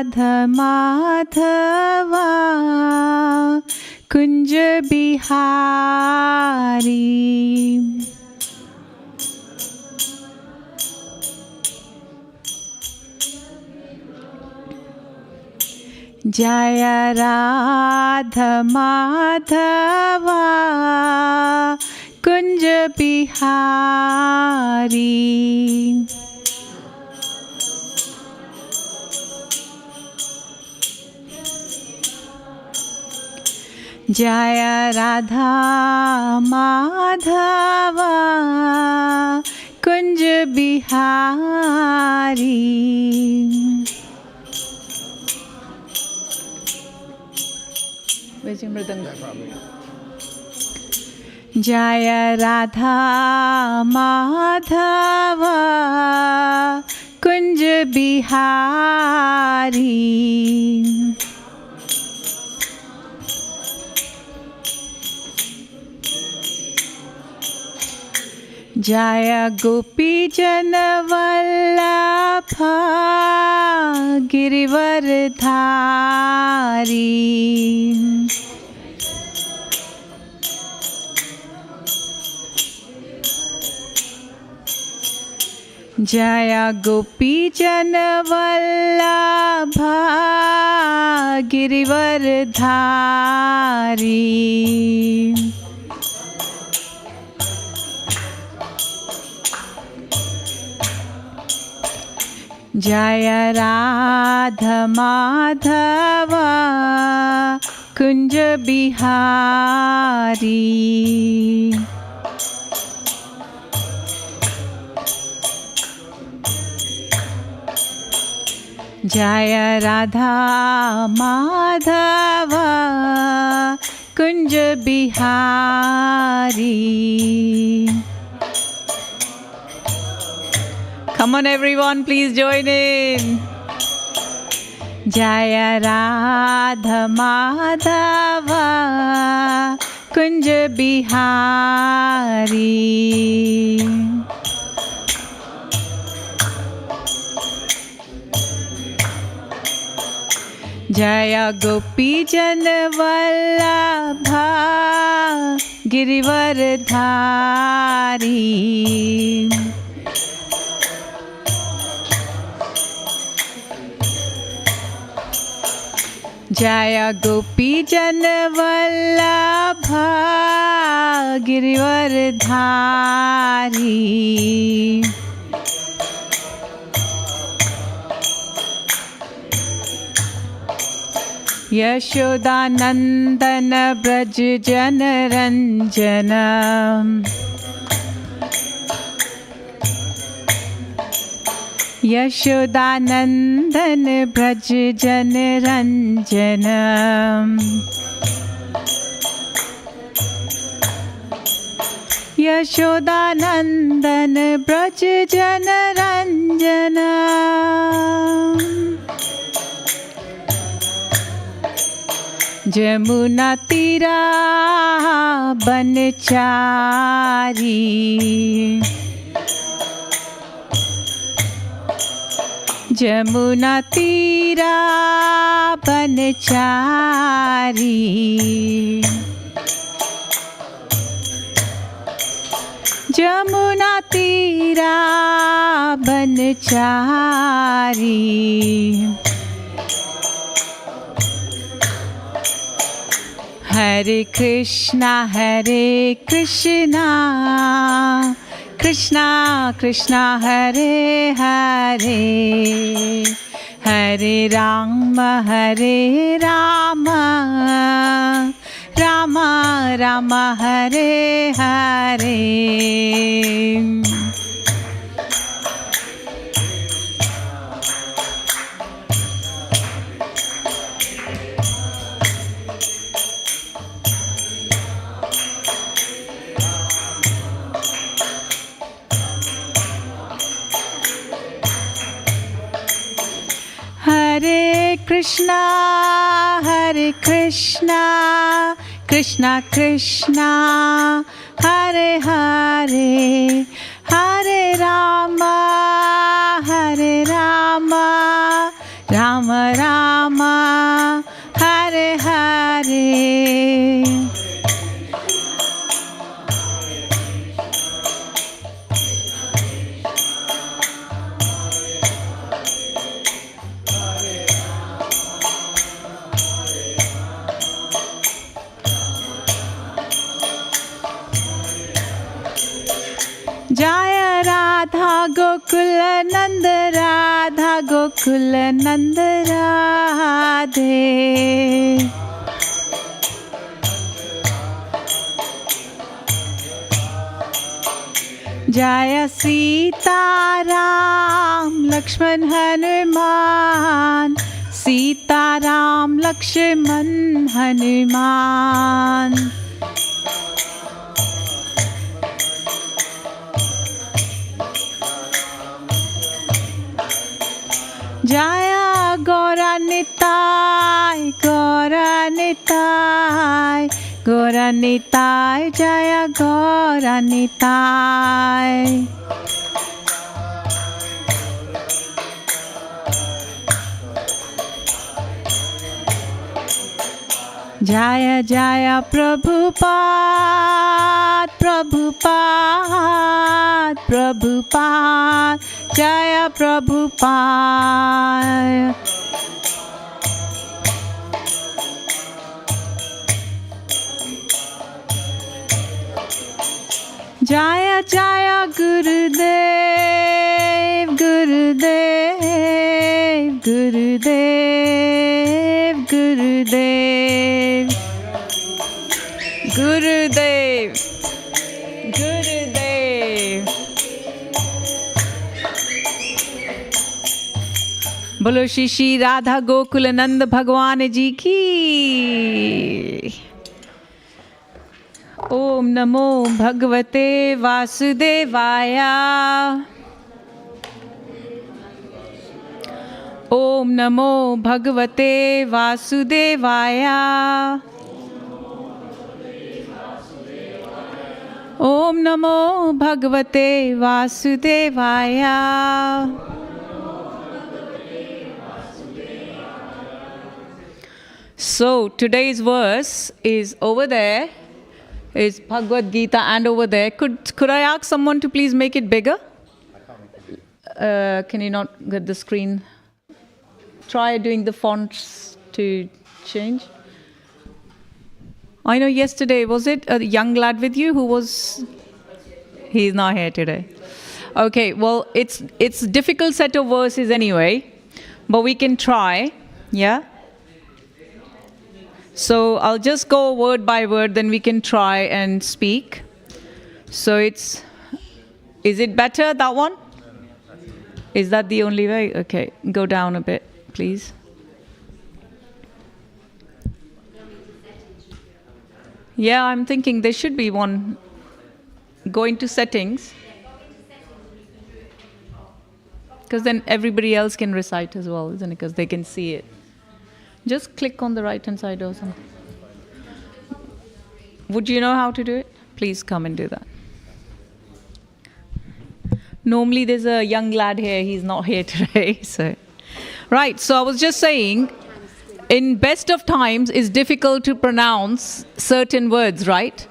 Mathava Kunj Bihari. Jaya Radha Madhava Kunj Bihari. Jaya Radha Madhava Kunj Bihari. Jaya Radha Madhava Kunj Bihari. Jaya Gopi Janavallabha Girivardhari. Jaya Gopi Janavallabha Girivardhari. Jaya Radha Madhava Kunj Bihari. Jaya Radha Madhava Kunj Bihari. Come on everyone, please join in. Jaya Radha Madhava Kunj Bihari. Jaya Gopi Janavallabha Girivardhari. Jaya Gopi Janavallabha Girivardhari. Yashodanandana Braj Janaranjana. Yashodanandan Braj Janaranjana. Yashodanandan Braj Janaranjana. Jamuna Tira Banchari. Jamuna Tira Banchari. Jamuna Tira Banchari. Hare Krishna Krishna Krishna Hare Hare. Hare Rama Rama Rama Hare Hare. Hare Krishna Krishna Krishna Hare Hare. Hare Rama Rama Rama Jaya Radha Gokula Nanda Radha Gokula Nanda Radhe. Jaya Sita Ram Lakshman Hanuman. Sita Ram Lakshman Hanuman. Jaya Gaura Nitai, Gaura Nitai, Gaura Nitai, Jaya Gaura Nitai. Jaya Jaya Prabhupada, Prabhupada, Prabhupada, Jaya Prabhupada. Jaya Jaya Gurudev, Gurudev, Gurudev, Gurudev, Gurudev, Gurudev. Bolo Shri Shri Radha Gokulananda Bhagwan Ji ki. Om Namo Bhagavate Vasudevaya. Om Namo Bhagavate Vasudevaya. Om Namo Bhagavate Vasudevaya. So today's verse is over there. Is Bhagavad Gita, and over there. Could I ask someone to please make it bigger? Can you not get the screen? Try doing the fonts to change. I know yesterday, was it a young lad with you who was... He's not here today. Okay, well, it's a difficult set of verses anyway, but we can try, yeah? So I'll just go word by word, then we can try and speak. So is it better, that one? Is that the only way? Okay, go down a bit, please. Yeah, I'm thinking there should be one. Go into settings. Because then everybody else can recite as well, isn't it? Because they can see it. Just click on the right-hand side or something. Would you know how to do it? Please come and do that. Normally there's a young lad here. He's not here today. So, right, so I was just saying, in best of times, it's difficult to pronounce certain words, right?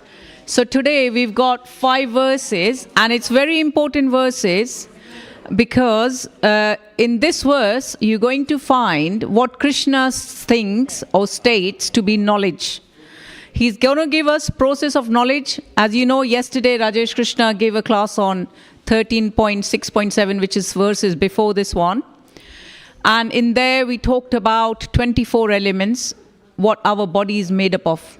So today we've got 5 verses, and it's very important verses, because in this verse, you're going to find what Krishna thinks or states to be knowledge. He's going to give us process of knowledge. As you know, yesterday Rajesh Krishna gave a class on 13.6.7, which is verses before this one. And in there, we talked about 24 elements, what our body is made up of.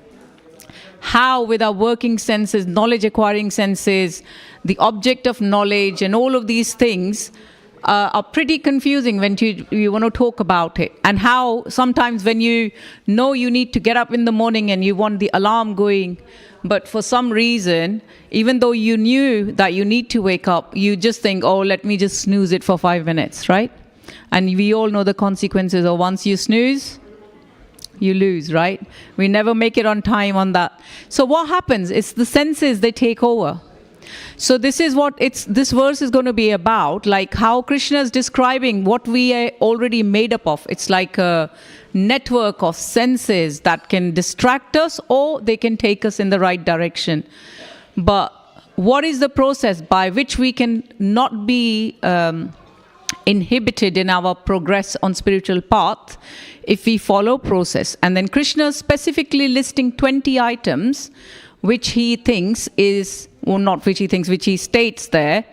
How with our working senses, knowledge acquiring senses, the object of knowledge and all of these things are pretty confusing when you want to talk about it. And how sometimes when you know you need to get up in the morning and you want the alarm going, but for some reason, even though you knew that you need to wake up, you just think, oh, let me just snooze it for 5 minutes, right? And we all know the consequences of once you snooze, you lose, right? We never make it on time on that. So what happens? It's the senses, they take over. So this is what this verse is going to be about, like how Krishna is describing what we are already made up of. It's like a network of senses that can distract us or they can take us in the right direction. But what is the process by which we can not be inhibited in our progress on spiritual path if we follow process? And then Krishna is specifically listing 20 items which he thinks is or not which he states there,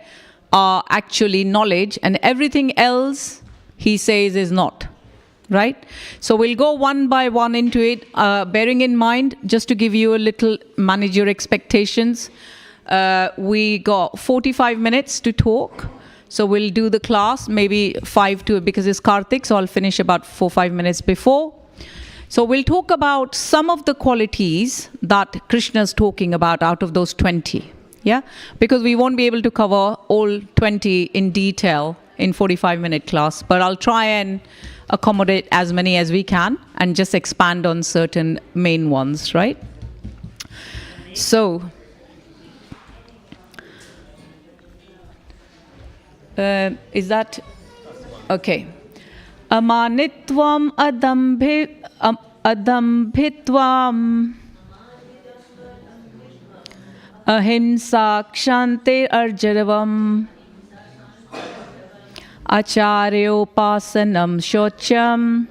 are actually knowledge, and everything else he says is not. Right? So we'll go one by one into it, bearing in mind, just to give you a little, manage your expectations. We got 45 minutes to talk. So we'll do the class, maybe 5 to, because it's Karthik, so I'll finish about 4-5 minutes before. So we'll talk about some of the qualities that Krishna's talking about out of those 20. Yeah? Because we won't be able to cover all 20 in detail in 45-minute class, but I'll try and accommodate as many as we can and just expand on certain main ones, right? So, is that okay? Amanitvam adambhitvam ahimsa kshante arjaravam acharyopasanam shocham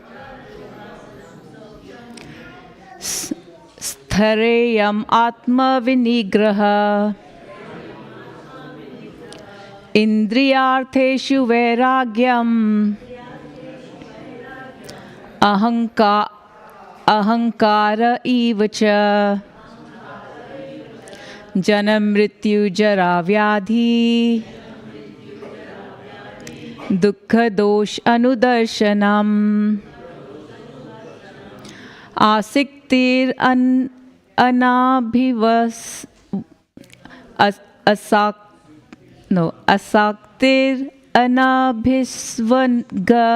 sthareyam atma vinigraha indriyartheshu vairagyam ahankara ivacha janam mrityu jara vyadhi dukkha dosh anudarshanam asiktir anabhivas asaktir anabhisvanga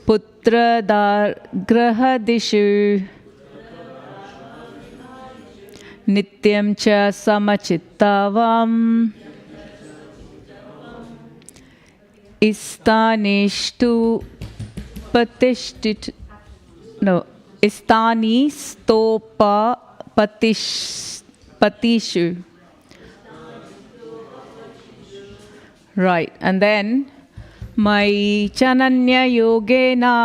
putradar grahadishu nityam cha samachittavam istanishtu istanistopa patishu. Right, and then my chananya yogena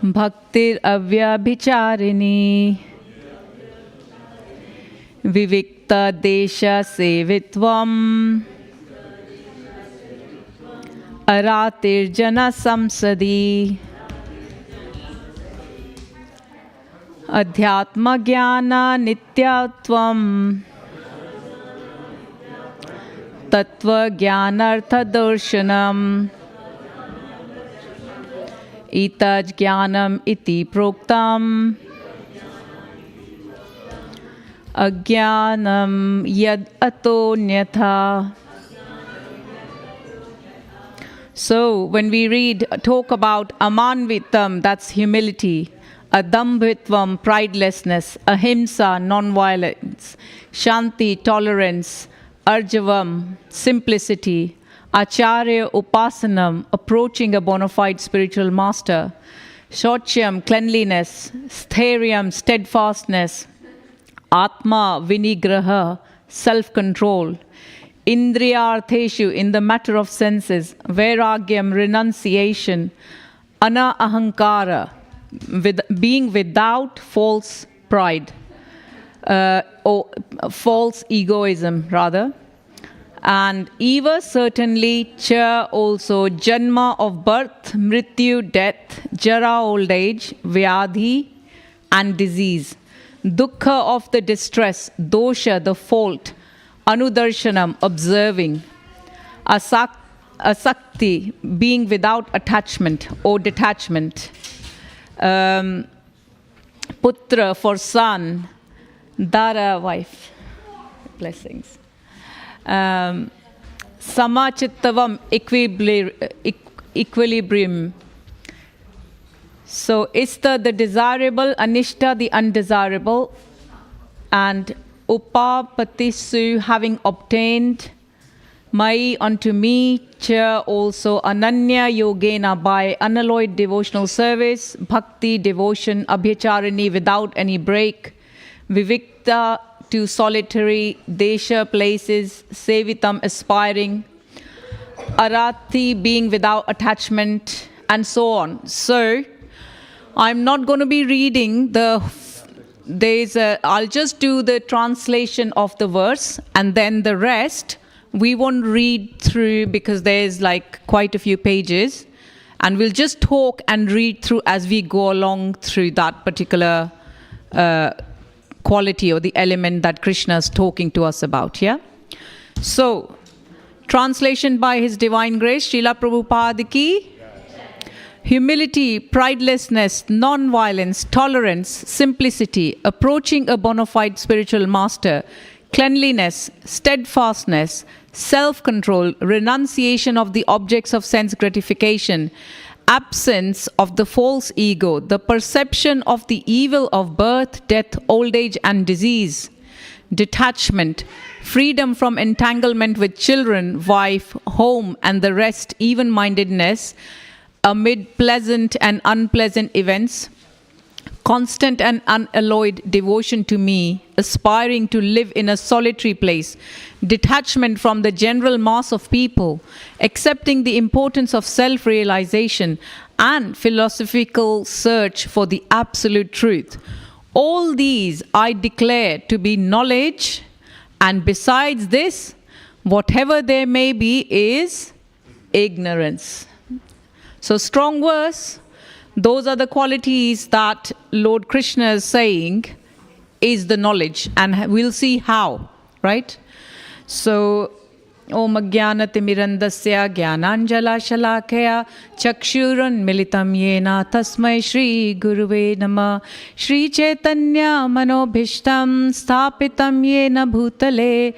bhaktir avyabhicharini vivikta desha sevitvam aratir jana samsadi adhyatma jnana nityatvam tattva jnanartha darshanam itaj jnanam iti proktam ajnanam yad atonyatha. So when we talk about amanvitam, that's humility, adambhitvam, pridelessness, ahimsa, non-violence, shanti, tolerance, arjavam, simplicity, acharya upasanam, approaching a bona fide spiritual master, shotyam, cleanliness, sthairyam, steadfastness, atma, vinigraha, self-control, indriyartheshu, in the matter of senses, vairagyam, renunciation, ana ahankara, being without false pride, or false egoism rather, and eva, certainly, cha, also, janma, of birth, mrityu, death, jara, old age, vyadhi, and disease, dukkha, of the distress, dosha, the fault, anudarshanam, observing, asakti, being without attachment or detachment, putra, for son, dara, wife, blessings, samachittavam, equilibrium. So ista, the desirable, anishta, the undesirable, and upapatisu, having obtained, mai, unto me, cha, also, ananya yogena, by unalloyed devotional service, bhakti, devotion, abhyacharini, without any break, vivikta, to solitary, desha, places, sevitam, aspiring, arati, being without attachment, and so on. So I'm not going to be reading I'll just do the translation of the verse, and then the rest we won't read through because there's like quite a few pages, and we'll just talk and read through as we go along through that particular quality or the element that Krishna is talking to us about. Yeah. So, translation by His Divine Grace, Srila Prabhupada ki. Humility, pridelessness, non-violence, tolerance, simplicity, approaching a bona fide spiritual master, cleanliness, steadfastness, self-control, renunciation of the objects of sense gratification, absence of the false ego, the perception of the evil of birth, death, old age and disease, detachment, freedom from entanglement with children, wife, home and the rest, even-mindedness, amid pleasant and unpleasant events, constant and unalloyed devotion to me, aspiring to live in a solitary place, detachment from the general mass of people, accepting the importance of self-realization, and philosophical search for the absolute truth. All these I declare to be knowledge, and besides this, whatever there may be is ignorance. So strong verse, those are the qualities that Lord Krishna is saying is the knowledge, and we'll see how, right? So, Om Ajnanatimirandasya Jnananjala Shalakaya Chakshurun Militam Yena Tasmai Shri Guruve Namah Shri Chaitanya Manobhishtam Sthapitam Yena Bhutale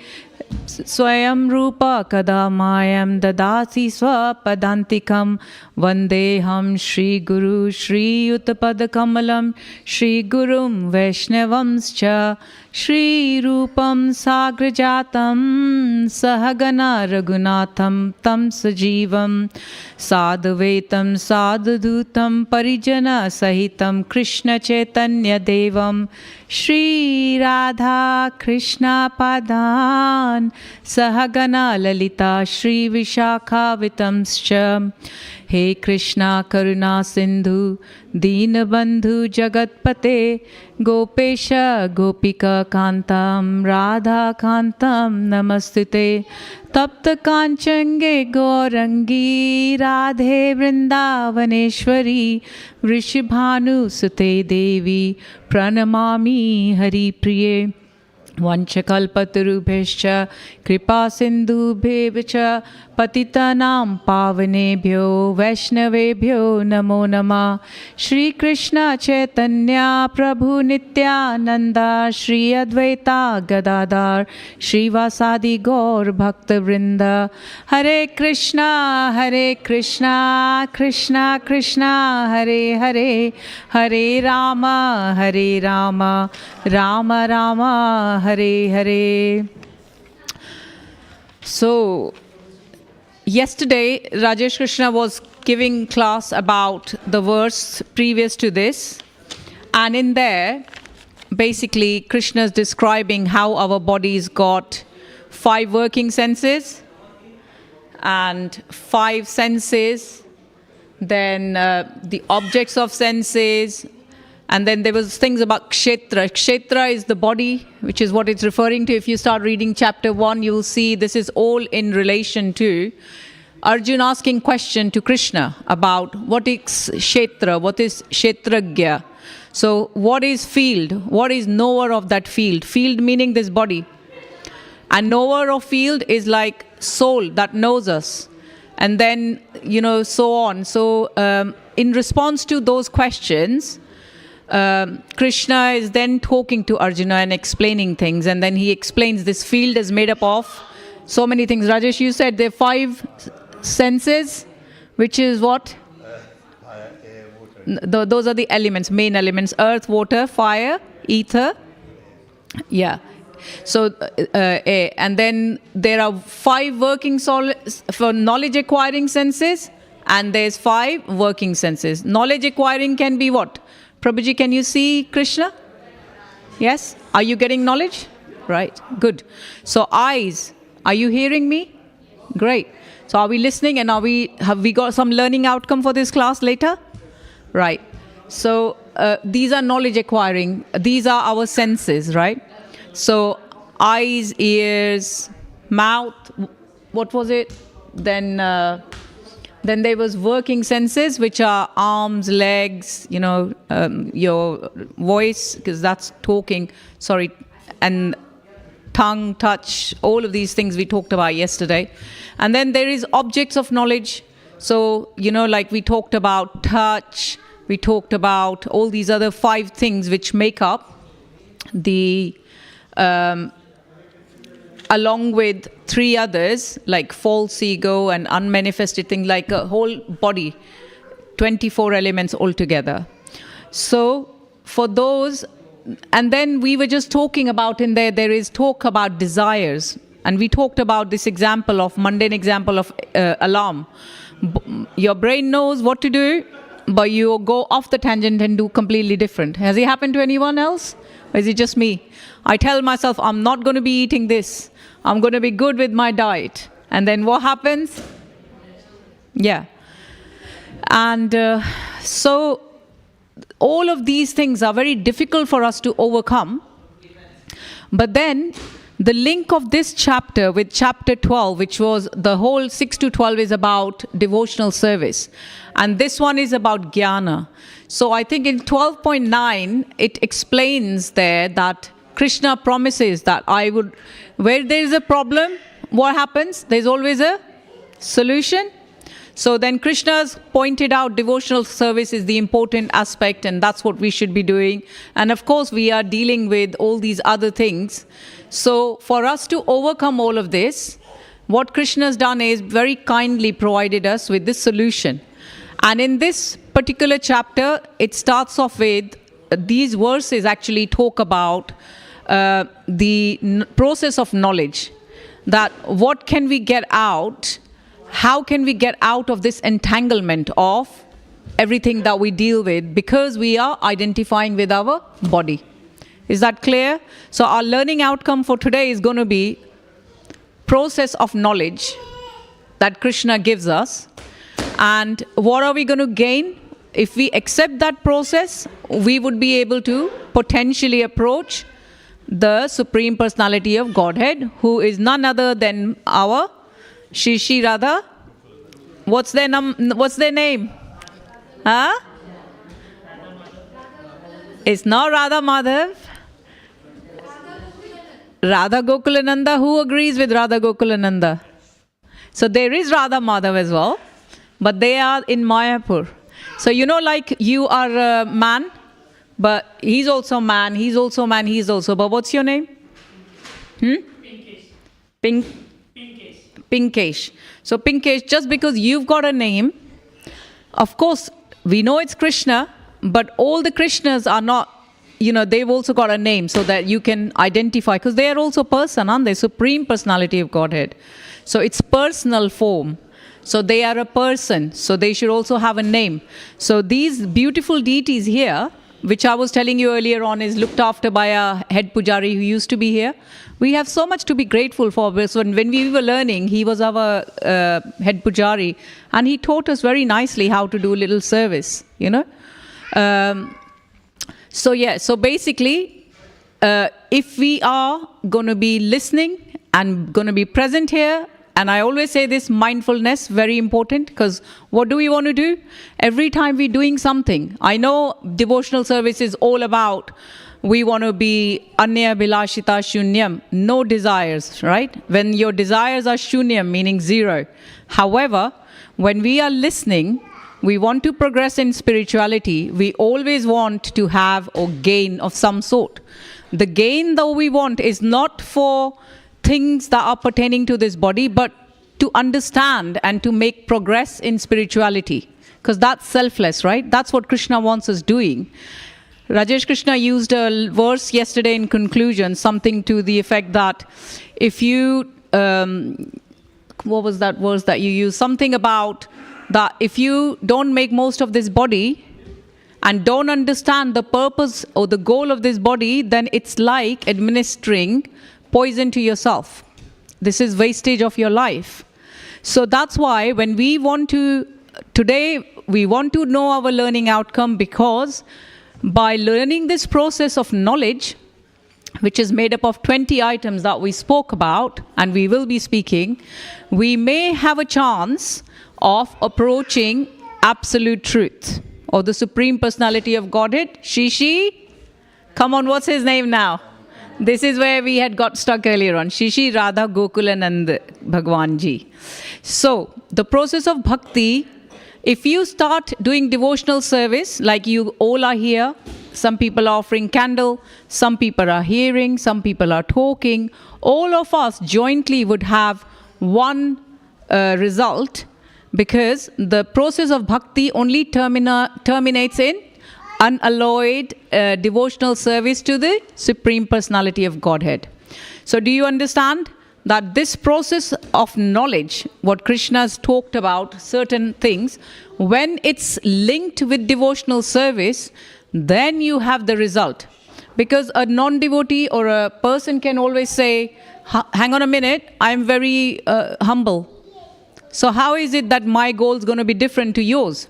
Swayam Rupa Kadamayam Dadasi Swapadantikam Vandeham Shri Guru Shri Uttapad Kamalam Shri Gurum Vaishnavamscha Shri Rupam Sagrajatam Sahagana Raghunatham Tam Sajivam Sadhvetam Sadhudutam Parijana Sahitam Krishna Chaitanya Devam Shri Radha Krishna Padan Sahagana Lalita Shri Vishakha Vitamscha He Krishna Karuna Sindhu Deenabandhu Jagatpate Gopesha Gopika Kantam Radha Kantam Namastute Tapta Kanchange Gaurangi Radhe Vrindavaneshwari Vrishibhanu Sute Devi Pranamami Hari Priye Vanchakalpatarubhescha Kripa Sindhubhevcha Patitanam Pavanebhyo Vaishnavebhyo Namo Namah Shri Krishna Chaitanya Prabhu Nityananda Shri Advaita Gadadhar Shri Vasadi Gaur Bhakta Vrinda Hare Krishna Krishna Krishna Hare Hare Hare Rama Rama Rama Hare Hare. So, yesterday Rajesh Krishna was giving class about the verse previous to this, and in there basically Krishna is describing how our body's got 5 working senses and 5 senses, then the objects of senses. And then there was things about kshetra. Kshetra is the body, which is what it's referring to. If you start reading chapter 1, you'll see this is all in relation to Arjuna asking question to Krishna about what is kshetra, what is kshetragya. So what is field? What is knower of that field? Field meaning this body. And knower of field is like soul that knows us. And then, so on. So in response to those questions, Krishna is then talking to Arjuna and explaining things, and then he explains this field is made up of so many things. Rajesh, you said there are 5 senses, which is what? Fire, air, water. Those are the elements, main elements: earth, water, fire, ether. Yeah. So, air. And then there are 5 working for knowledge acquiring senses, and there's 5 working senses. Knowledge acquiring can be what? Prabhuji, can you see Krishna? Yes? Are you getting knowledge? Right. Good. So eyes, are you hearing me? Great. So are we listening, and have we got some learning outcome for this class later? Right. So these are knowledge acquiring. These are our senses, right? So eyes, ears, mouth, what was it? Then there was working senses, which are arms, legs, your voice, because that's talking, and tongue, touch, all of these things we talked about yesterday. And then there is objects of knowledge. So, like we talked about touch, we talked about all these other 5 things which make up the, along with 3 others, like false ego and unmanifested things, like a whole body, 24 elements altogether. So for those, and then we were just talking about in there is talk about desires. And we talked about this example of, mundane example of alarm. Your brain knows what to do, but you go off the tangent and do completely different. Has it happened to anyone else? Or is it just me? I tell myself, I'm not going to be eating this. I'm going to be good with my diet. And then what happens? Yeah. And so all of these things are very difficult for us to overcome. But then the link of this chapter with chapter 12, which was the whole 6 to 12 is about devotional service. And this one is about jnana. So I think in 12.9, it explains there that Krishna promises that where there is a problem, what happens? There's always a solution. So then Krishna's pointed out devotional service is the important aspect, and that's what we should be doing. And of course, we are dealing with all these other things. So for us to overcome all of this, what Krishna's done is very kindly provided us with this solution. And in this particular chapter, it starts off with, these verses actually talk about the process of knowledge. That what can we get out? How can we get out of this entanglement of everything that we deal with, because we are identifying with our body. Is that clear? So our learning outcome for today is going to be process of knowledge that Krishna gives us. And what are we going to gain? If we accept that process, we would be able to potentially approach the Supreme Personality of Godhead, who is none other than our Shri Radha. What's their name? Huh? It's not Radha Madhav. Radha Gokulananda. Who agrees with Radha Gokulananda? So there is Radha Madhav as well, but they are in Mayapur. So like you are a man, but he's also man, he's also man, he's also. But what's your name? Pinkesh. So Pinkesh, just because you've got a name, of course, we know it's Krishna, but all the Krishnas are not, they've also got a name so that you can identify, because they are also person, aren't they? Supreme Personality of Godhead. So it's personal form. So they are a person, so they should also have a name. So these beautiful deities here, which I was telling you earlier on, is looked after by a head pujari who used to be here. We have so much to be grateful for. So when we were learning, he was our head pujari, and he taught us very nicely how to do a little service, So basically, if we are going to be listening and going to be present here, and I always say this, mindfulness, very important, because what do we want to do? Every time we're doing something, I know devotional service is all about, we want to be anya bilashita shunyam, no desires, right? When your desires are shunyam, meaning zero. However, when we are listening, we want to progress in spirituality, we always want to have a gain of some sort. The gain that we want is not for things that are pertaining to this body, but to understand and to make progress in spirituality. Because that's selfless, right? That's what Krishna wants us doing. Rajesh Krishna used a verse yesterday in conclusion, something to the effect that if you, what was that verse that you used? Something about that if you don't make most of this body and don't understand the purpose or the goal of this body, then it's like administering poison to yourself. This is wastage of your life. So that's why when we want to, today we want to know our learning outcome because by learning this process of knowledge, which is made up of 20 items that we spoke about and we will be speaking, we may have a chance of approaching absolute truth or the Supreme Personality of Godhead. Shishi, come on, what's his name now? This is where we had got stuck earlier on. Shishi, Radha, Gokulanand, Bhagwan Ji. So, the process of bhakti, if you start doing devotional service, like you all are here, some people are offering candle, some people are hearing, some people are talking, all of us jointly would have one result, because the process of bhakti only terminates in unalloyed devotional service to the Supreme Personality of Godhead. So do you understand that this process of knowledge, what Krishna has talked about, certain things, when it's linked with devotional service, then you have the result. Because a non-devotee or a person can always say, hang on a minute, I'm very humble. So how is it that my goal is going to be different to yours?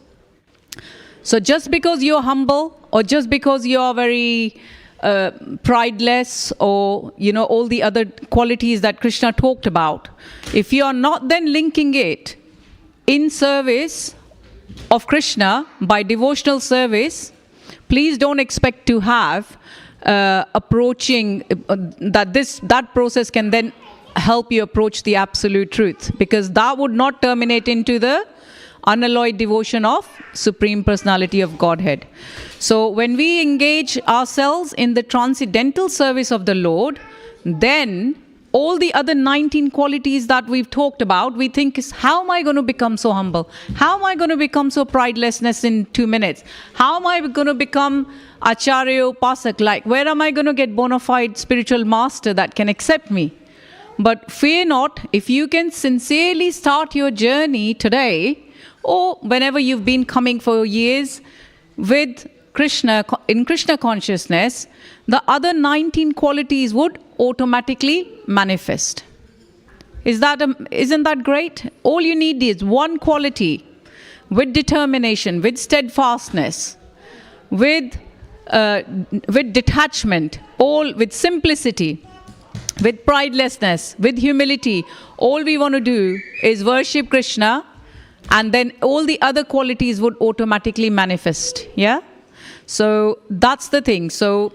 So just because you're humble, or just because you're very prideless, or all the other qualities that Krishna talked about, if you are not then linking it in service of Krishna by devotional service, please don't expect to have approaching that process can then help you approach the absolute truth, because that would not terminate into the unalloyed devotion of Supreme Personality of Godhead. So when we engage ourselves in the transcendental service of the Lord, then all the other 19 qualities that we've talked about, we think is, how am I going to become so humble? How am I going to become so pridelessness in 2 minutes? How am I going to become Acharya Upasak? Like, where am I going to get bona fide spiritual master that can accept me? But fear not, if you can sincerely start your journey today, or whenever you've been coming for years with Krishna, in Krishna consciousness, the other 19 qualities would automatically manifest. Isn't that great? All you need is one quality, with determination, with steadfastness, with detachment, all with simplicity, with pridelessness, with humility. All we want to do is worship Krishna, and then all the other qualities would automatically manifest. Yeah? So that's the thing. So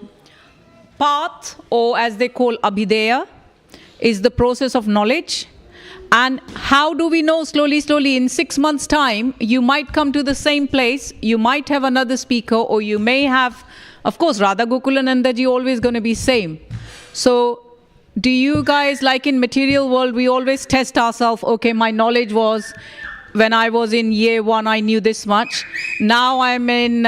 path, or as they call abhideya, is the process of knowledge. And how do we know? Slowly, in 6 months' time, you might come to the same place, you might have another speaker, or you may have, of course, Radha Gokulananda ji always going to be same. So do you guys, like in material world, we always test ourselves, okay, my knowledge was, when I was in year 1, I knew this much. Now I'm in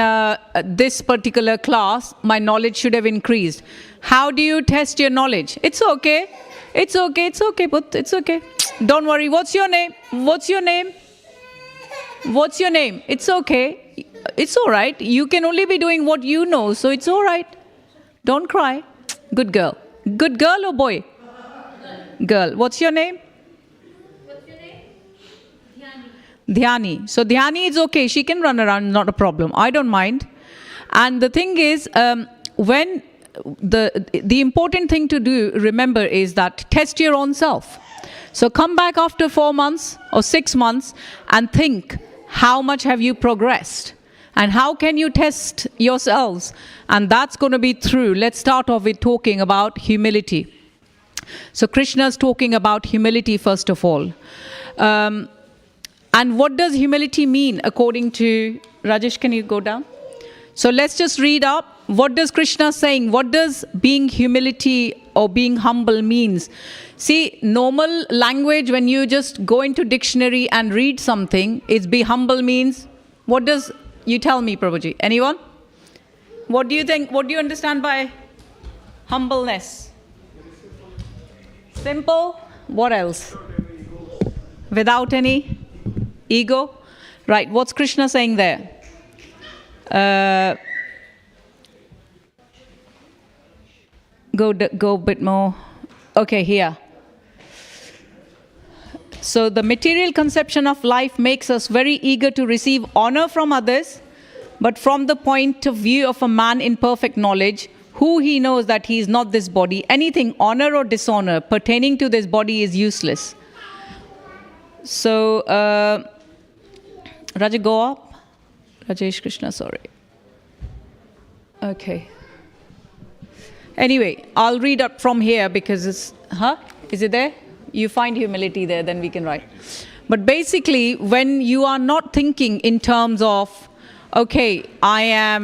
this particular class, my knowledge should have increased. How do you test your knowledge? It's okay, but it's okay. Don't worry. What's your name? It's okay. It's all right. You can only be doing what you know, so it's all right. Don't cry. Good girl. Good girl or boy? Girl. What's your name? Dhyani. So Dhyani is okay. She can run around, not a problem. I don't mind. And the thing is, when the important thing to do, remember, is that test your own self. So come back after 4 months or 6 months and think, how much have you progressed? And how can you test yourselves? And that's going to be through. Let's start off with talking about humility. So Krishna is talking about humility first of all. And what does humility mean according to... Rajesh, can you go down? So let's just read up. What does Krishna saying? What does being humility or being humble means? See, normal language, when you just go into dictionary and read something, it's be humble means... What does... You tell me, Prabhuji. Anyone? What do you think? What do you understand by humbleness? Simple. What else? Without any ego. Right. What's Krishna saying there? Go a bit more. Okay, here. So the material conception of life makes us very eager to receive honor from others, but from the point of view of a man in perfect knowledge, who he knows that he is not this body, anything honor or dishonor pertaining to this body is useless. So, Raja, go up. Rajesh Krishna, sorry. Okay. Anyway, I'll read up from here because it's, is it there? You find humility there, then we can write. But basically, when you are not thinking in terms of, okay, I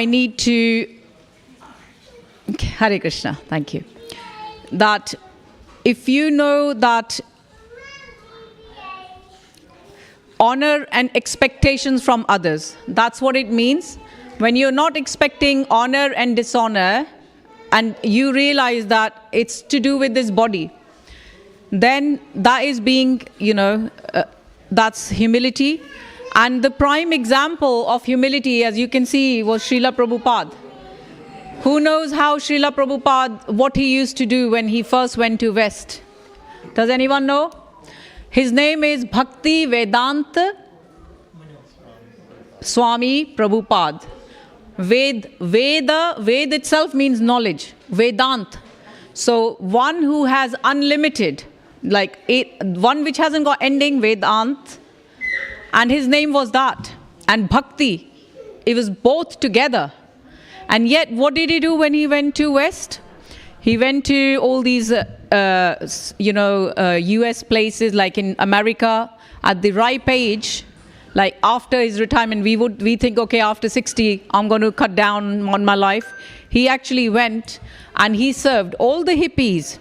need to, Hare Krishna, thank you. That if you know that honor and expectations from others, that's what it means. When you're not expecting honor and dishonor, and you realize that it's to do with this body, then that is being, that's humility. And the prime example of humility, as you can see, was Srila Prabhupada. Who knows how Srila Prabhupada, what he used to do when he first went to West? Does anyone know? His name is Bhaktivedanta Swami Prabhupada. Veda itself means knowledge. Vedant. So one who has unlimited, one which hasn't got ending, Vedant. And his name was that. And Bhakti. It was both together. And yet, what did he do when he went to West? He went to all these, US places, like in America, at the ripe age, like after his retirement, we think, okay, after 60, I'm going to cut down on my life. He actually went and he served all the hippies,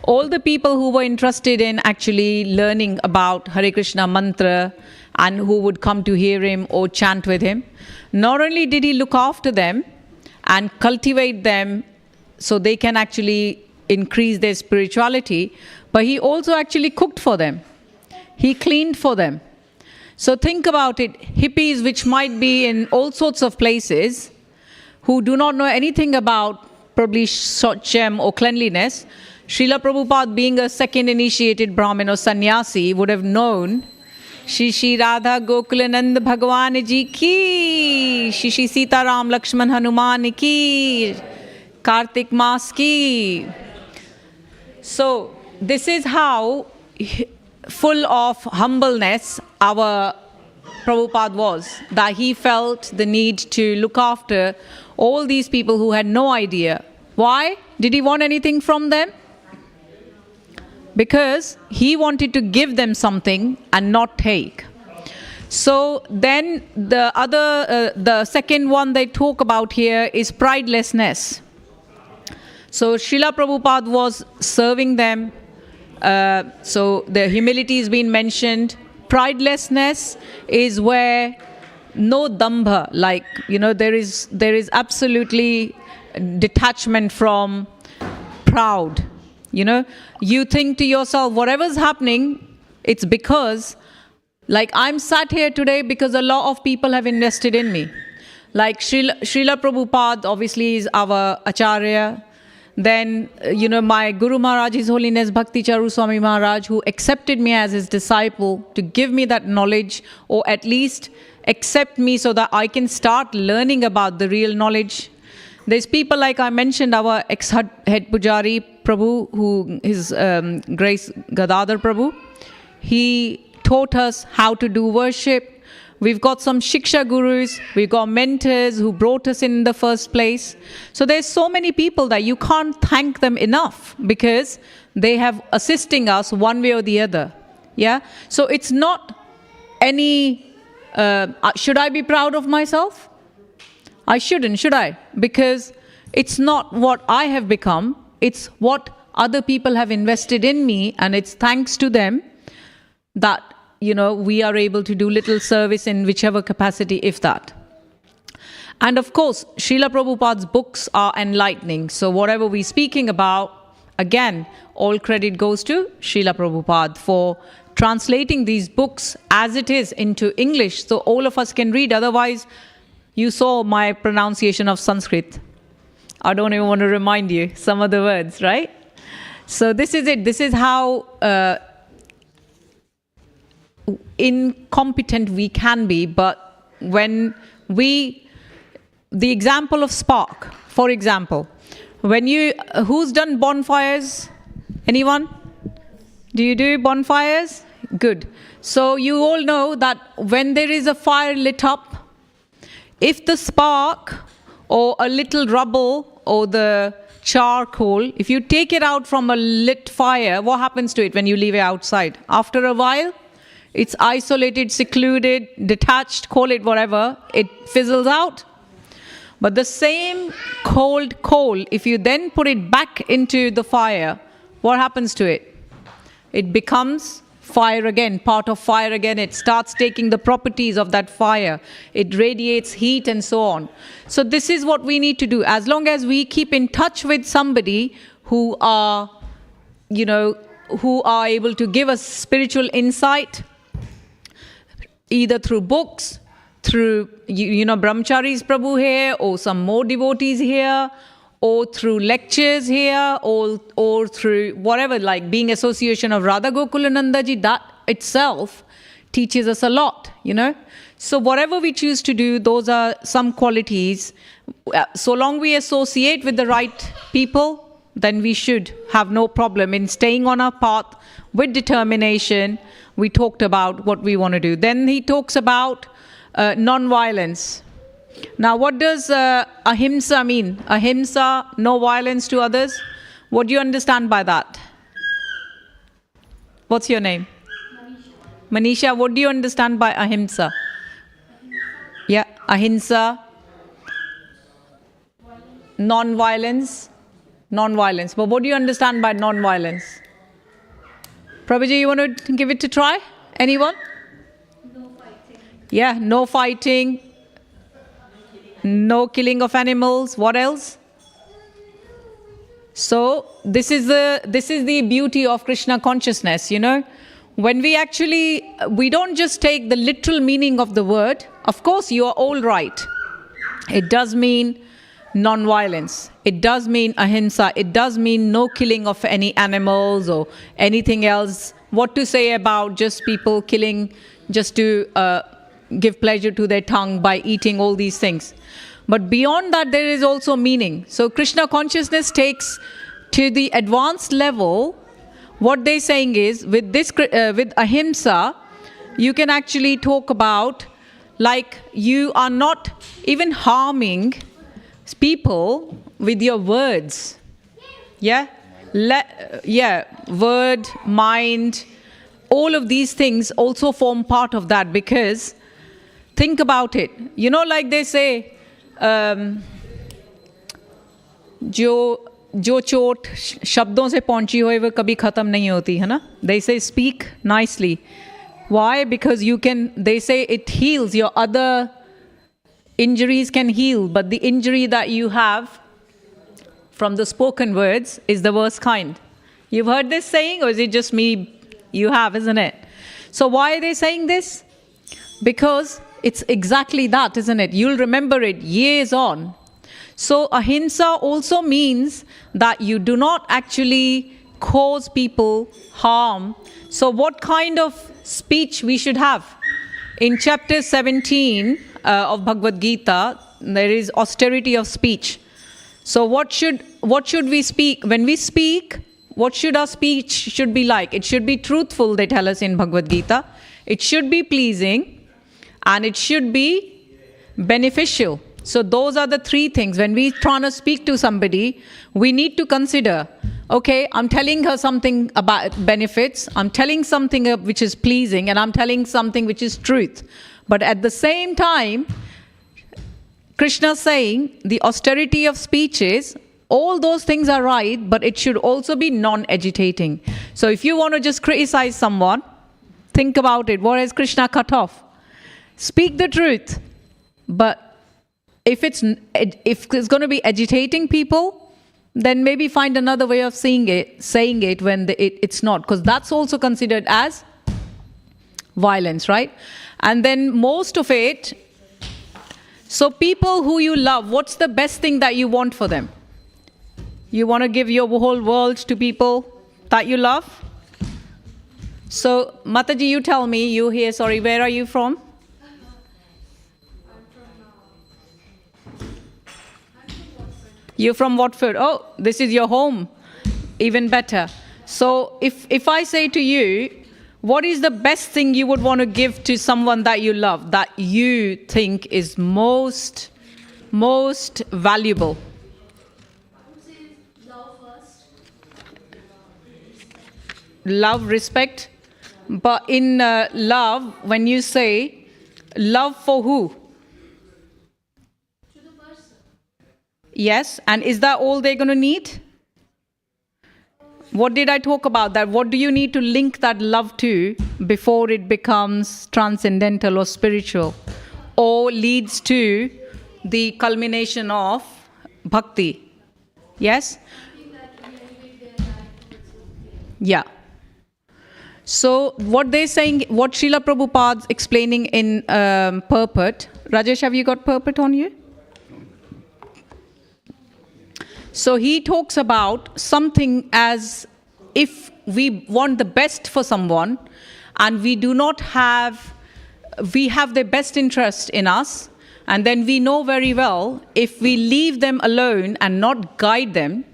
all the people who were interested in actually learning about Hare Krishna mantra and who would come to hear him or chant with him. Not only did he look after them and cultivate them so they can actually increase their spirituality, but he also actually cooked for them. He cleaned for them. So think about it, hippies which might be in all sorts of places who do not know anything about probably Shochem or cleanliness, Srila Prabhupada, being a second initiated Brahmin or sannyasi, would have known Shri Radha Gokulanand Bhagwan Ji ki, Shri Sita Ram Lakshman Hanuman ki, Kartik Mas ki. So this is how full of humbleness our Prabhupada was, that he felt the need to look after all these people who had no idea. Why? Did he want anything from them? Because he wanted to give them something and not take. So then the second one they talk about here is pridelessness. So Srila Prabhupada was serving them. So the humility is being mentioned. Pridelessness is where no dambha, there is absolutely detachment from proud. You think to yourself, whatever's happening, it's because, I'm sat here today because a lot of people have invested in me. Like Srila Prabhupada obviously is our Acharya. Then, my Guru Maharaj, His Holiness Bhakti Charu Swami Maharaj, who accepted me as his disciple to give me that knowledge, or at least accept me so that I can start learning about the real knowledge. There's people like I mentioned, our ex-head Pujari Prabhu, who is Grace Gadadhar Prabhu. He taught us how to do worship. We've got some Shiksha Gurus, we've got mentors who brought us in the first place. So there's so many people that you can't thank them enough because they have assisting us one way or the other. Yeah. So it's not any, should I be proud of myself? I shouldn't, should I? Because it's not what I have become, it's what other people have invested in me, and it's thanks to them that we are able to do little service in whichever capacity, if that. And of course, Srila Prabhupada's books are enlightening. So whatever we're speaking about, again, all credit goes to Srila Prabhupada for translating these books as it is into English, so all of us can read. Otherwise, you saw my pronunciation of Sanskrit. I don't even want to remind you some of the words, right? So this is it. This is how incompetent we can be. But when the example of spark, for example, who's done bonfires? Anyone? Do you do bonfires? Good. So you all know that when there is a fire lit up, if the spark or a little rubble or the charcoal, if you take it out from a lit fire, what happens to it when you leave it outside? After a while, it's isolated, secluded, detached, call it whatever, it fizzles out. But the same cold coal, if you then put it back into the fire, what happens to it? It becomes fire again, part of fire again. It starts taking the properties of that fire. It radiates heat and so on. So this is what we need to do. As long as we keep in touch with somebody who are able to give us spiritual insight, either through books, through, Brahmacharis Prabhu here, or some more devotees here, or through lectures here, or through whatever, like being association of Radha Gokulananda ji, that itself teaches us a lot, So whatever we choose to do, those are some qualities. So long we associate with the right people, then we should have no problem in staying on our path with determination. We talked about what we want to do. Then he talks about non-violence. Now, what does ahimsa mean? Ahimsa, no violence to others. What do you understand by that? What's your name? Manisha, what do you understand by ahimsa? Yeah, ahimsa. Non-violence. Non-violence. But what do you understand by non-violence? Prabhuji, you want to give it a try? Anyone? No fighting. Yeah, no fighting. No killing of animals. What else? So this is the beauty of Krishna consciousness, When we don't just take the literal meaning of the word. Of course, you are all right. It does mean non-violence. It does mean ahimsa. It does mean no killing of any animals or anything else. What to say about just people killing just to give pleasure to their tongue by eating all these things. But beyond that, there is also meaning. So Krishna consciousness takes to the advanced level. What they're saying is, with ahimsa, you can actually talk about, like, you are not even harming people with your words. Yeah? Word, mind, all of these things also form part of that, because think about it. Like they say, जो चोट शब्दों से पहुंची हो वो कभी खत्म नहीं होती है ना. They say speak nicely. Why? Because they say it heals. Your other injuries can heal, but the injury that you have from the spoken words is the worst kind. You've heard this saying, or is it just me? You have, isn't it? So why are they saying this? Because it's exactly that, isn't it? You'll remember it years on. So ahimsa also means that you do not actually cause people harm. So what kind of speech we should have? In chapter 17 of Bhagavad Gita, there is austerity of speech. So what should we speak? When we speak, what should our speech should be like? It should be truthful, they tell us in Bhagavad Gita. It should be pleasing, and it should be beneficial. So those are the three things. When we try to speak to somebody, we need to consider, okay, I'm telling her something about benefits, I'm telling something which is pleasing, and I'm telling something which is truth. But at the same time, Krishna is saying the austerity of speech is, all those things are right, but it should also be non-agitating. So if you want to just criticize someone, think about it. What has Krishna cut off? Speak the truth. But if it's going to be agitating people, then maybe find another way of saying it when it's not. Because that's also considered as violence, right? And then most of it, so people who you love, what's the best thing that you want for them? You want to give your whole world to people? that you love? So, Mataji, you tell me, you here, sorry, where are you from? You're from Watford. Oh, this is your home. Even better. So, if I say to you, what is the best thing you would want to give to someone that you love, that you think is most valuable? I would say love first. Love, respect. But in love, when you say love for who? To the person. Yes, and is that all they're going to need? What did I talk about that? What do you need to link that love to before it becomes transcendental or spiritual, or leads to the culmination of bhakti? Yes? Yeah. So what they're saying, what Srila Prabhupada's explaining in purport. Rajesh, have you got purport on you? So he talks about something as if we want the best for someone and we have their best interest in us, and then we know very well if we leave them alone and not guide them.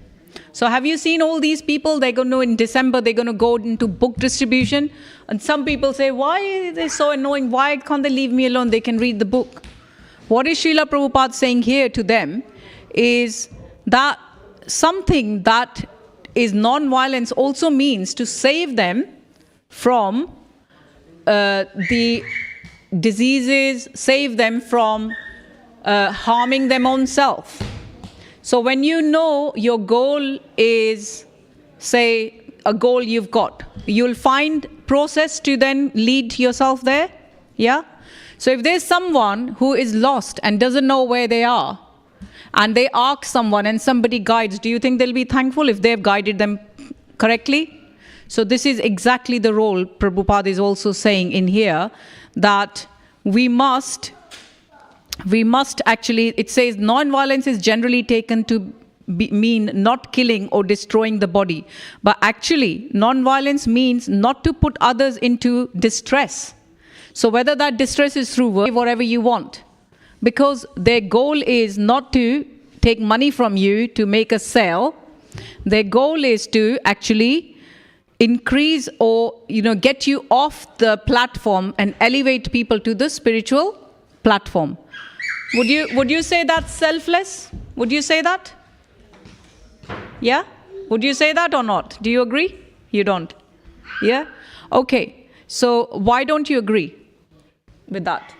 So have you seen all these people? They're going to, in December, they're going to go into book distribution. And some people say, why are they so annoying? Why can't they leave me alone? They can read the book. What is Srila Prabhupada saying here to them is that something that is non-violence also means to save them from the diseases, save them from harming their own self. So when you know your goal is, say, a goal you've got, you'll find process to then lead yourself there. Yeah? So if there's someone who is lost and doesn't know where they are, and they ask someone and somebody guides, do you think they'll be thankful if they've guided them correctly? So this is exactly the role Prabhupada is also saying in here, that we must actually, it says non-violence is generally taken to mean not killing or destroying the body. But actually, non-violence means not to put others into distress. So whether that distress is through work, whatever you want. Because their goal is not to take money from you to make a sale. Their goal is to actually increase or get you off the platform and elevate people to the spiritual platform. Would you say that's selfless? Would you say that? Yeah? Would you say that or not? Do you agree? You don't? Yeah? Okay. So why don't you agree with that?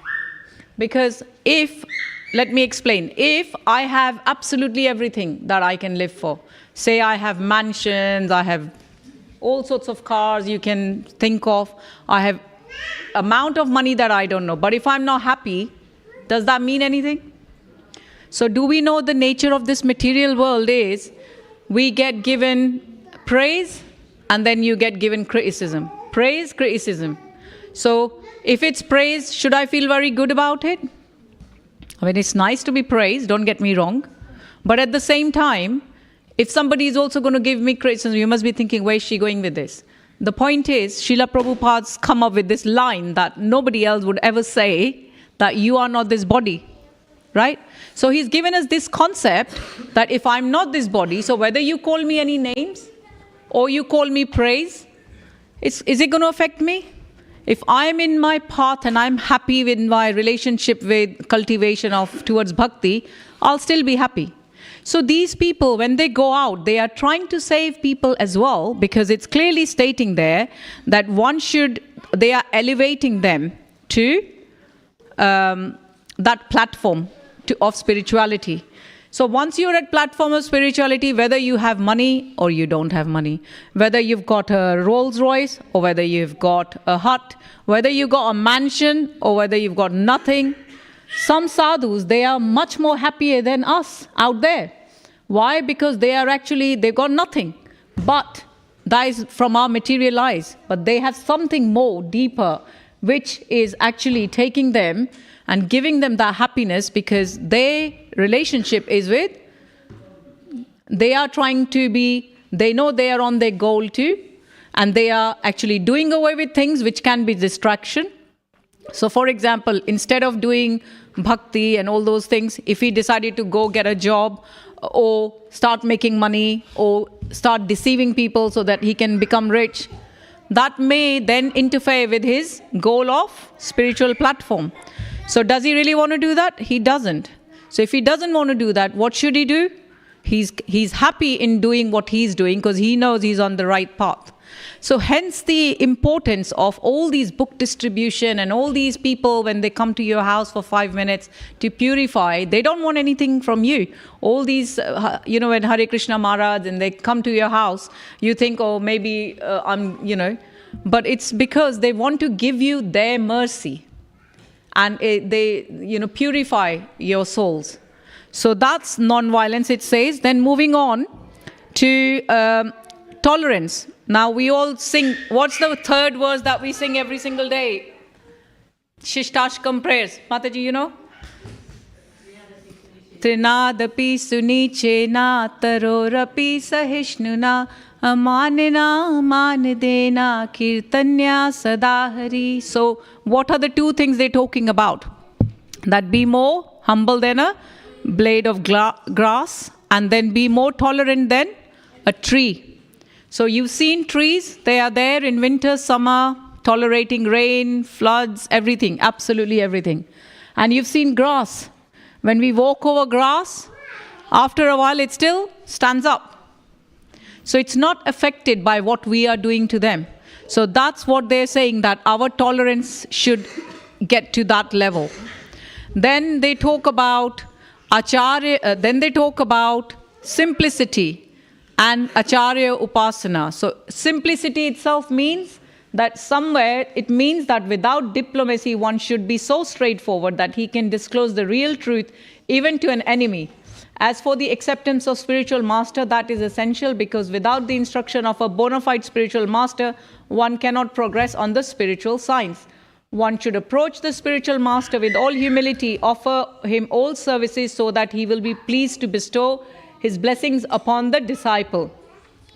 Because let me explain, if I have absolutely everything that I can live for, say I have mansions, I have all sorts of cars you can think of, I have amount of money that I don't know, but if I'm not happy, does that mean anything? So do we know the nature of this material world is, we get given praise and then you get given criticism. Praise, criticism. So if it's praise, should I feel very good about it? I mean, it's nice to be praised, don't get me wrong. But at the same time, if somebody is also going to give me criticism, you must be thinking, where is she going with this? The point is, Srila Prabhupada's come up with this line that nobody else would ever say, that you are not this body, right? So he's given us this concept that if I'm not this body, so whether you call me any names or you call me praise, is it going to affect me? If I'm in my path and I'm happy with my relationship with cultivation towards bhakti, I'll still be happy. So these people, when they go out, they are trying to save people as well, because it's clearly stating there that they are elevating them to that platform of spirituality. So once you're at platform of spirituality, whether you have money or you don't have money, whether you've got a Rolls Royce or whether you've got a hut, whether you've got a mansion or whether you've got nothing, some sadhus, they are much more happier than us out there. Why? Because they've got nothing. But that is from our material eyes. But they have something more deeper, which is actually taking them and giving them that happiness, because their relationship is with, they are trying to be, they know they are on their goal to and they are actually doing away with things which can be distraction. So for example, instead of doing bhakti and all those things, if he decided to go get a job or start making money or start deceiving people so that he can become rich, that may then interfere with his goal of spiritual platform. So does he really want to do that? He doesn't. So if he doesn't want to do that, what should he do? He's happy in doing what he's doing because he knows he's on the right path. So hence the importance of all these book distribution and all these people when they come to your house for 5 minutes to purify, they don't want anything from you. All these, when Hare Krishna Maharaj and they come to your house, you think, oh, maybe but it's because they want to give you their mercy and they purify your souls. So that's non-violence, it says. Then moving on to tolerance. Now we all sing, what's the third verse that we sing every single day? Shishtashkam prayers. Mataji, you know? Trinadapi sunichena tarorapi sahishnuna amanina manidena kirtanya sadahari. So what are the two things they're talking about? That be more humble than a blade of grass, and then be more tolerant than a tree. So you've seen trees, they are there in winter, summer, tolerating rain, floods, everything, absolutely everything. And you've seen grass. When we walk over grass, after a while it still stands up. So it's not affected by what we are doing to them. So that's what they're saying, that our tolerance should get to that level. Then they talk about then they talk about simplicity and acharya upasana. So simplicity itself means that it means that without diplomacy one should be so straightforward that he can disclose the real truth even to an enemy. As for the acceptance of spiritual master, that is essential, because without the instruction of a bona fide spiritual master, one cannot progress on the spiritual science. One should approach the spiritual master with all humility, offer him all services so that he will be pleased to bestow his blessings upon the disciple.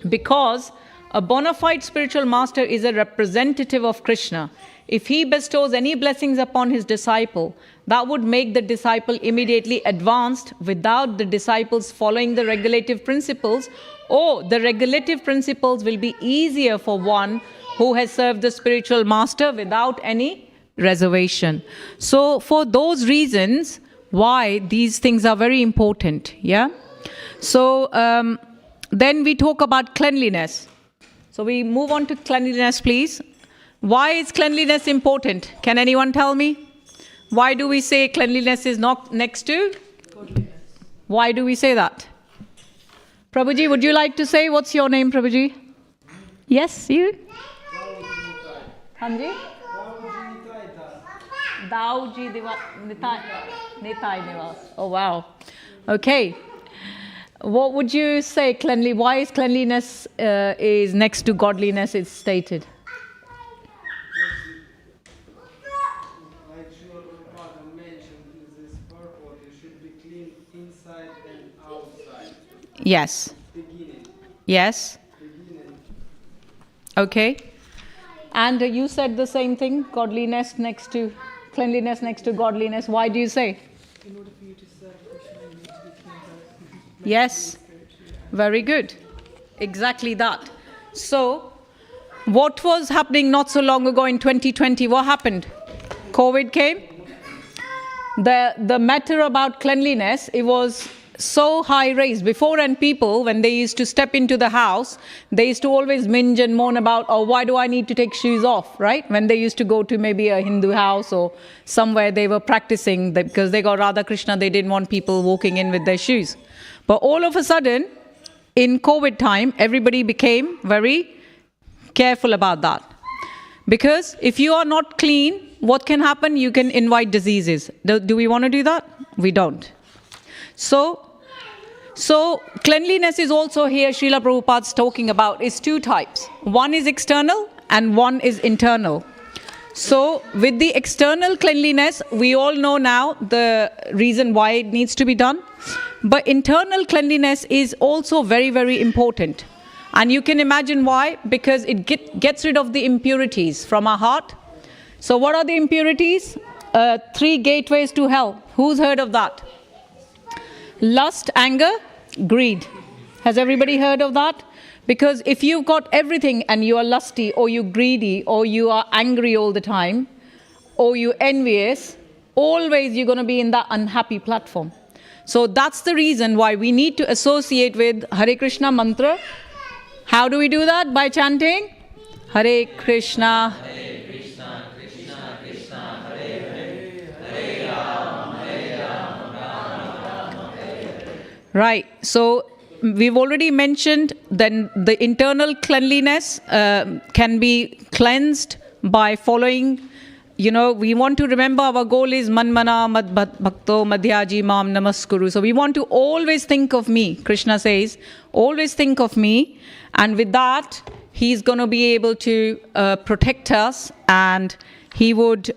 Because a bona fide spiritual master is a representative of Krishna. If he bestows any blessings upon his disciple, that would make the disciple immediately advanced without the disciples following the regulative principles, or the regulative principles will be easier for one who has served the spiritual master without any reservation. So for those reasons, why these things are very important, yeah? So then we talk about cleanliness. So we move on to cleanliness, please. Why is cleanliness important? Can anyone tell me? Why do we say cleanliness is not next to godliness? Why do we say that? Prabhuji, would you like to say? What's your name, Prabhuji? Yes, you? Hanji? Dauji Nitai Nivas. Oh, wow. Okay. What would you say, why is cleanliness is next to godliness, it's stated? Like Srila Prabhupada mentioned in this purport, it should be clean inside and outside. Yes. Beginning. Yes. Beginning. Okay. And you said the same thing, cleanliness next to godliness. Why do you say? In order for you to serve Krishna, you need to be clean. Yes. Very good. Exactly that. So, what was happening not so long ago in 2020? What happened? COVID came. The matter about cleanliness, it was so high raised before, and people, when they used to step into the house, they used to always minge and moan about, oh, why do I need to take shoes off, right? When they used to go to maybe a Hindu house or somewhere they were practicing, because they got Radha Krishna, they didn't want people walking in with their shoes. But all of a sudden, in COVID time, everybody became very careful about that. Because if you are not clean, what can happen? You can invite diseases. Do we want to do that? We don't. So cleanliness is also here, Srila Prabhupada's talking about, is two types. One is external and one is internal. So with the external cleanliness, we all know now the reason why it needs to be done. But internal cleanliness is also very, very important. And you can imagine why, because it gets rid of the impurities from our heart. So what are the impurities? 3 gateways to hell. Who's heard of that? Lust, anger, greed. Has everybody heard of that? Because if you've got everything and you are lusty, or you're greedy, or you are angry all the time, or you're envious, always you're going to be in that unhappy platform. So that's the reason why we need to associate with Hare Krishna mantra. How do we do that? By chanting Hare Krishna. Right. So we've already mentioned then the internal cleanliness can be cleansed by following. We want to remember our goal is manmana mad bhakto madhyaji mam namaskuru. So we want to always think of me. Krishna says, always think of me. And with that, he's going to be able to protect us, and he would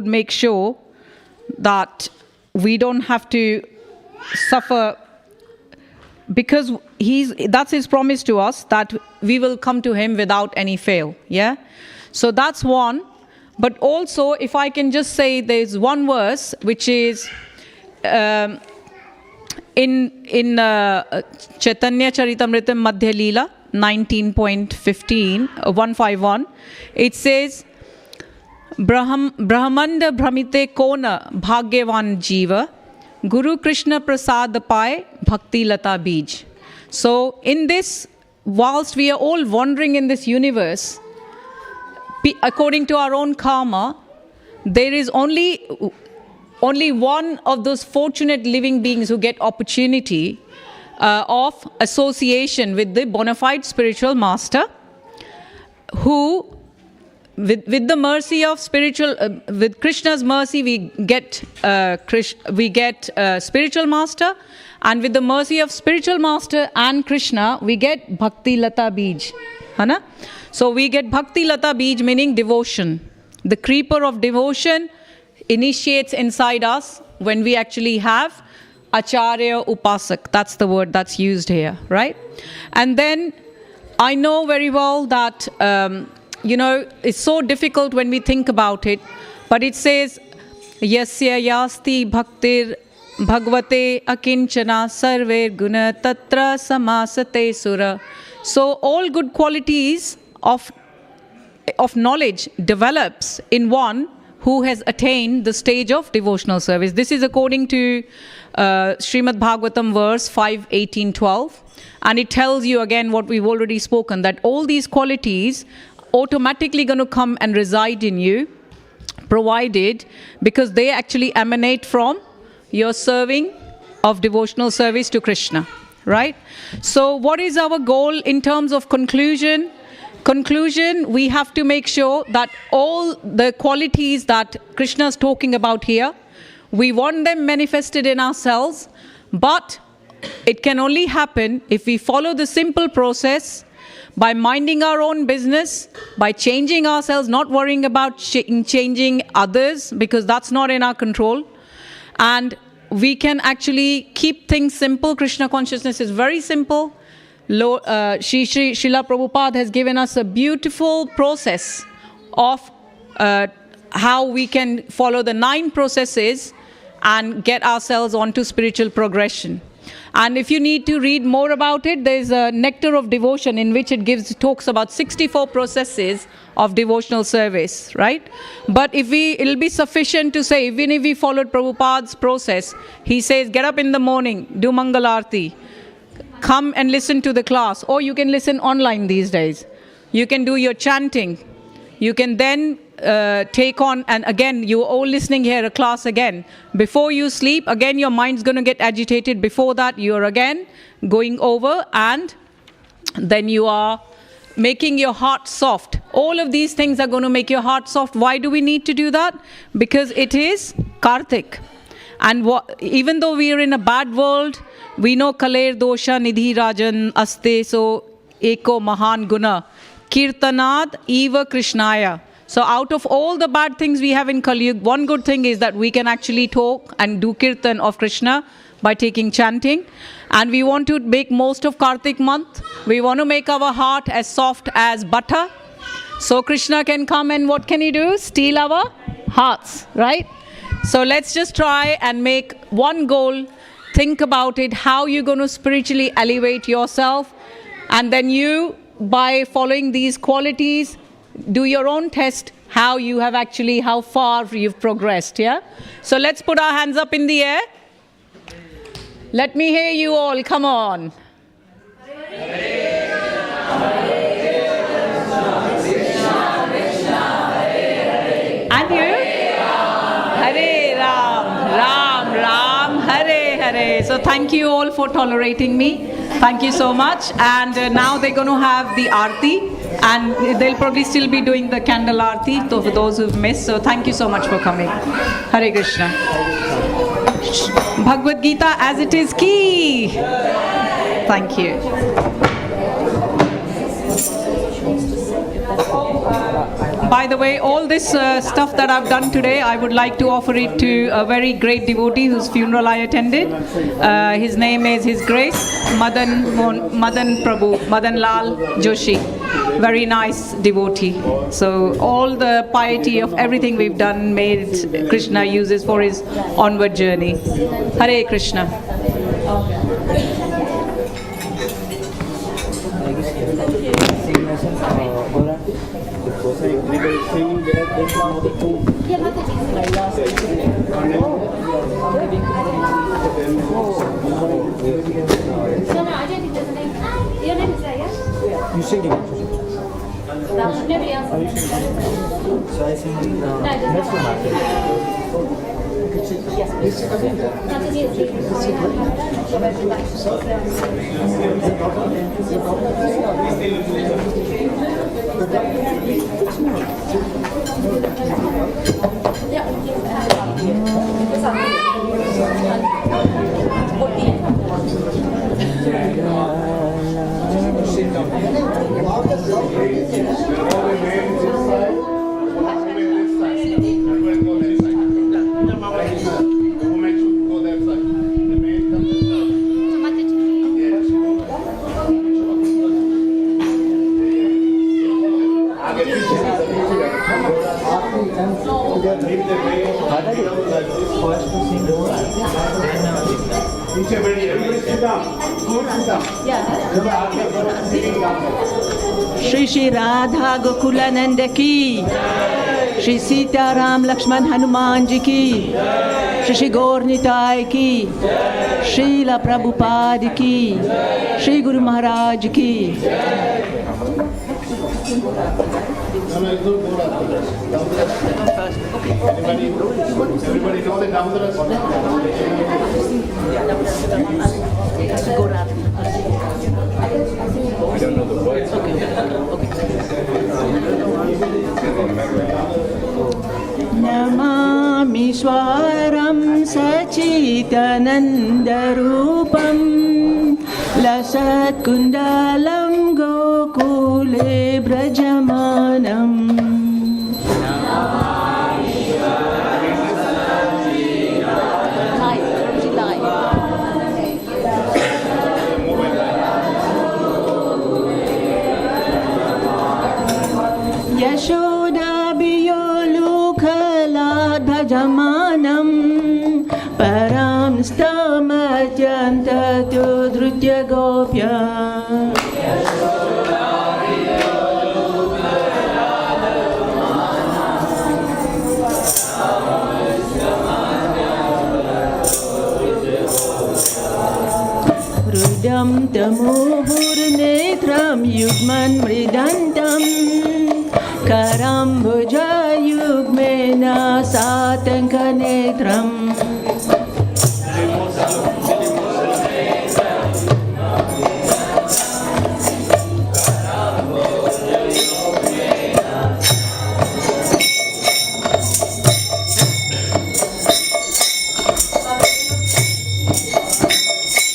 make sure that we don't have to suffer, because that's his promise to us, that we will come to him without any fail. Yeah. So that's one. But also, if I can just say, there's one verse which is in Chaitanya Charitamrita Madhya Leela 19.15, 151. It says, Brahmanda Brahmite Kona Bhagyavan Jiva Guru Krishna Prasad Pai Bhakti Lata Bij. So in this, whilst we are all wandering in this universe, according to our own karma, there is only one of those fortunate living beings who get opportunity of association with the bona fide spiritual master, who with the mercy of with Krishna's mercy, we get spiritual master, and with the mercy of spiritual master and Krishna, we get Bhakti Lata Bij. Hana? So we get Bhakti Lata Bij, meaning devotion. The creeper of devotion initiates inside us when we actually have Acharya Upasak. That's the word that's used here, right? And then I know very well that, it's so difficult when we think about it, but it says, Yasya yasti bhaktir bhagvate akinchana sarver guna tatra samasate sura. So all good qualities of knowledge develops in one who has attained the stage of devotional service. This is according to Srimad Bhagavatam verse 5:18-12. And it tells you again what we've already spoken, that all these qualities automatically going to come and reside in you, provided, because they actually emanate from your serving of devotional service to Krishna, right? So what is our goal in terms of conclusion? Conclusion, we have to make sure that all the qualities that Krishna is talking about here, we want them manifested in ourselves, but it can only happen if we follow the simple process by minding our own business, by changing ourselves, not worrying about changing others, because that's not in our control. And we can actually keep things simple. Krishna consciousness is very simple. Srila Prabhupada has given us a beautiful process of how we can follow the 9 processes and get ourselves onto spiritual progression. And if you need to read more about it, there's a Nectar of Devotion in which it talks about 64 processes of devotional service, right? But it'll be sufficient to say, even if we followed Prabhupada's process, he says, get up in the morning, do Mangal Arati, come and listen to the class, or you can listen online these days. You can do your chanting. You can then take on, and again, you're all listening here, a class again. Before you sleep, again, your mind's going to get agitated. Before that, you're again going over, and then you are making your heart soft. All of these things are going to make your heart soft. Why do we need to do that? Because it is Kartik. And even though we are in a bad world, we know Kaler Dosha Nidhi Rajan Aste, so Eko Mahan Guna Kirtanad Eva Krishnaya. So out of all the bad things we have in Kali Yuga, one good thing is that we can actually talk and do kirtan of Krishna by taking chanting. And we want to make most of Kartik month. We want to make our heart as soft as butter. So Krishna can come and what can he do? Steal our hearts, right? So let's just try and make one goal. Think about it, how you're going to spiritually elevate yourself. And then you, by following these qualities, do your own test, how you have actually, how far you've progressed, yeah? So let's put our hands up in the air. Let me hear you all, come on. And you? Hare Ram, Ram Ram, Hare Hare. So thank you all for tolerating me. Thank you so much. And now they're going to have the arati. And they'll probably still be doing the candle arati for those who've missed. So thank you so much for coming. Hare Krishna. Bhagavad Gita as it is ki. Thank you. By the way, all this stuff that I've done today, I would like to offer it to a very great devotee whose funeral I attended. His name is His Grace Madan Lal Joshi. Very nice devotee. So all the piety of everything we've done, made Krishna uses for his onward journey. Hare Krishna. You singing? Nobody else. So I sing next one. Shri Shri Radha Gokulananda ki, Shri Sita Ram Lakshman Hanuman ji ki, Shri Shri Gaur Nitai ki, Srila Prabhupada ki, Shri Guru Maharaj ki. Everybody know the Damodara? I don't know the words. Namami Swaram Sachitananda Rupam Lasat Kundalam Gokule Brajamanam. Yashoda Biyolu Kala Bhajamanam Param Stamatjanta Tudrutya Gopya. Rudam Tamuhur Netram Yugman Mridantam Karam Bhuja Yugmena Sat